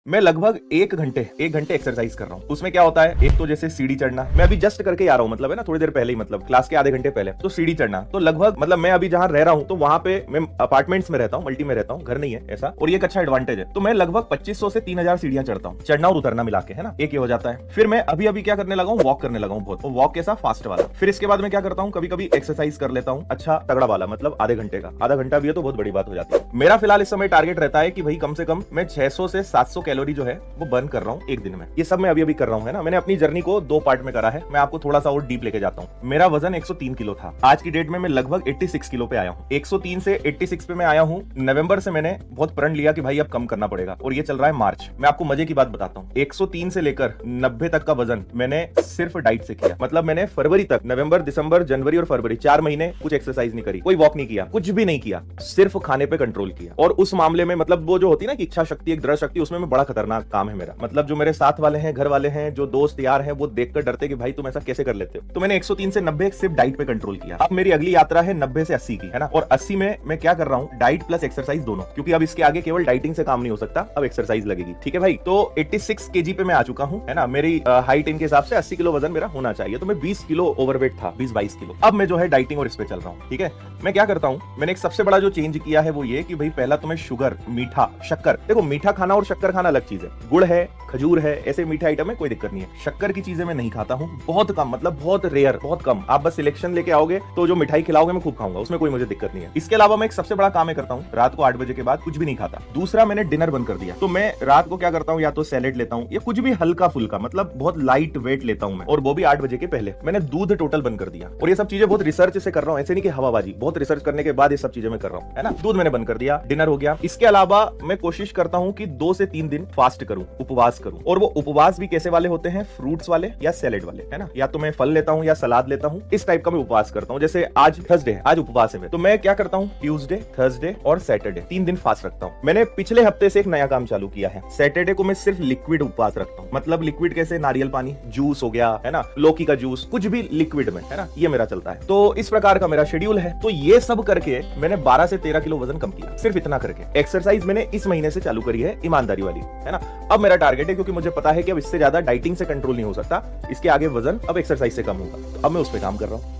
मैं लगभग एक घंटे एक्सरसाइज कर रहा हूँ। उसमें क्या होता है, एक तो जैसे सीढ़ी चढ़ना, मैं अभी जस्ट करके आ रहा हूँ, मतलब है ना, थोड़ी देर पहले ही, मतलब क्लास के आधे घंटे पहले। तो सीढ़ी चढ़ना तो लगभग, मतलब मैं अभी जहाँ रह रहा हूँ तो वहां पे मैं अपार्टमेंट्स में रहता हूँ, मल्टी में रहता हूँ, घर नहीं है ऐसा। और ये एक अच्छा एडवांटेज है। तो मैं लगभग 2500 से 3000 सीढ़ियां चढ़ता हूँ, चढ़ना और उतरना मिला के, है ना, एक ये हो जाता है। फिर मैं अभी क्या करने लगा हूँ, वॉक करने लगा हूँ बहुत, वॉक कैसा, फास्ट वाला। फिर इसके बाद मैं क्या करता हूँ, कभी कभी एक्सरसाइज कर लेता हूँ, अच्छा तगड़ा वाला, मतलब आधे घंटे का। आधा घंटा भी है तो बहुत बड़ी बात हो जाती है। मेरा फिलहाल इस समय टारगेट रहता है कि भाई कम से कम मैं 600 से 700 कैलोरी जो है वो बर्न कर रहा हूँ एक दिन में। ये सब मैं अभी कर रहा हूँ, है ना। मैंने अपनी जर्नी को 2 पार्ट में करा है, मैं आपको थोड़ा सा और डीप लेके जाता हूँ। मेरा वजन 103 किलो था, आज की डेट में मैं लगभग 86 किलो पे आया हूँ। 103 से 86 पे मैं आया हूँ। नवंबर से मैंने बहुत प्रण लिया कि भाई अब कम करना पड़ेगा, और ये चल रहा है मार्च। मैं आपको मजे की बात बताता हूँ, 103 से लेकर 90 तक का वजन मैंने सिर्फ डाइट से किया। मतलब मैंने फरवरी तक, नवंबर, दिसंबर, जनवरी और फरवरी, 4 महीने कुछ एक्सरसाइज नहीं करी, कोई वॉक नहीं किया, कुछ भी नहीं किया, सिर्फ खाने पे कंट्रोल किया। और उस मामले में, मतलब वो जो होती है ना कि इच्छा शक्ति, एक दृढ़ शक्ति, उसमें बड़ा खतरनाक काम है मेरा। मतलब जो मेरे साथ वाले हैं, घर वाले हैं, जो दोस्त यार हैं, वो देखकर डरते कि भाई तुम ऐसा कैसे कर लेते हो। तो मैंने 103 से 90 सिर्फ डाइट पे कंट्रोल किया। अब मेरी अगली यात्रा है 90 से 80 की, है ना। और 80 में मैं क्या कर रहा हूँ, डाइट प्लस एक्सरसाइज दोनों, क्योंकि अब इसके आगे केवल डाइटिंग से काम नहीं हो सकता, अब एक्सरसाइज लगेगी। ठीक है भाई। तो 86 केजी पे मैं आ चुका हूँ, है ना। मेरी हाइट इनके हिसाब से 80 किलो वजन मेरा होना चाहिए, तो मैं 20 किलो ओवरवेट था, 20-22 किलो। अब मैं जो है डाइटिंग और इस पे चल रहा हूँ। ठीक है। मैं क्या करता हूँ, मैंने एक सबसे बड़ा जो चेंज किया है वो ये कि भाई पहला तो मैं शुगर, मीठा, शक्कर, देखो मीठा खाना और शक्कर खाना अलग चीज है। गुड़ है, खजूर है, ऐसे मीठे आइटम है, कोई दिक्कत नहीं है। शक्कर की चीजें मैं नहीं खाता हूँ, बहुत कम, मतलब बहुत रेयर, बहुत कम। आप बस सिलेक्शन लेके आओगे तो जो मिठाई खिलाओगे मैं खूब खाऊंगा, उसमें कोई मुझे दिक्कत नहीं है। इसके अलावा मैं एक सबसे बड़ा काम करता हूँ, रात को 8 बजे के बाद कुछ भी नहीं खाता। दूसरा, मैंने डिनर बंद कर दिया। तो मैं रात को क्या करता हूँ, या तो सैलेड लेता हूँ या कुछ भी हल्का फुल्का, मतलब बहुत लाइट वेट लेता हूँ मैं, और वो भी 8 बजे के पहले। मैंने दूध टोटल बंद कर दिया। और ये सब चीजें बहुत रिसर्च से कर रहा हूँ, ऐसे नहीं कि हवाबाजी, बहुत रिसर्च करने के बाद ये सब चीजें मैं कर रहा हूँ, है ना। दूध मैंने बंद कर दिया, डिनर हो गया। इसके अलावा मैं कोशिश करता हूँ कि 2 से 3 दिन फास्ट करूँ, उपवास करूँ। और वो उपवास भी कैसे वाले होते हैं, फ्रूट्स वाले या सैलेड वाले, है ना। या तो मैं फल लेता हूँ या सलाद लेता हूँ, इस टाइप का मैं उपवास करता हूँ। जैसे आज थर्सडे है, आज उपवास है, तो मैं क्या करता हूँ, ट्यूसडे, थर्सडे और सैटरडे 3 दिन फास्ट रखता हूँ। मैंने पिछले हफ्ते से एक नया काम चालू किया है। सैटरडे को मैं सिर्फ लिक्विड उपवास रखता हूँ, मतलब लिक्विड कैसे, नारियल पानी, जूस हो गया, है ना, लौकी का जूस, कुछ भी लिक्विड में, है ना, ये मेरा चलता है। तो इस प्रकार का मेरा शेड्यूल है। तो ये सब करके मैंने 12 से 13 किलो वजन कम किया, सिर्फ इतना करके। एक्सरसाइज मैंने इस महीने से चालू करी है, ईमानदारी वाली, है ना। अब मेरा टारगेट है, क्योंकि मुझे पता है कि अब इससे ज्यादा डाइटिंग से कंट्रोल नहीं हो सकता, इसके आगे वजन अब एक्सरसाइज से कम होगा, तो अब मैं उस पर काम कर रहा हूँ।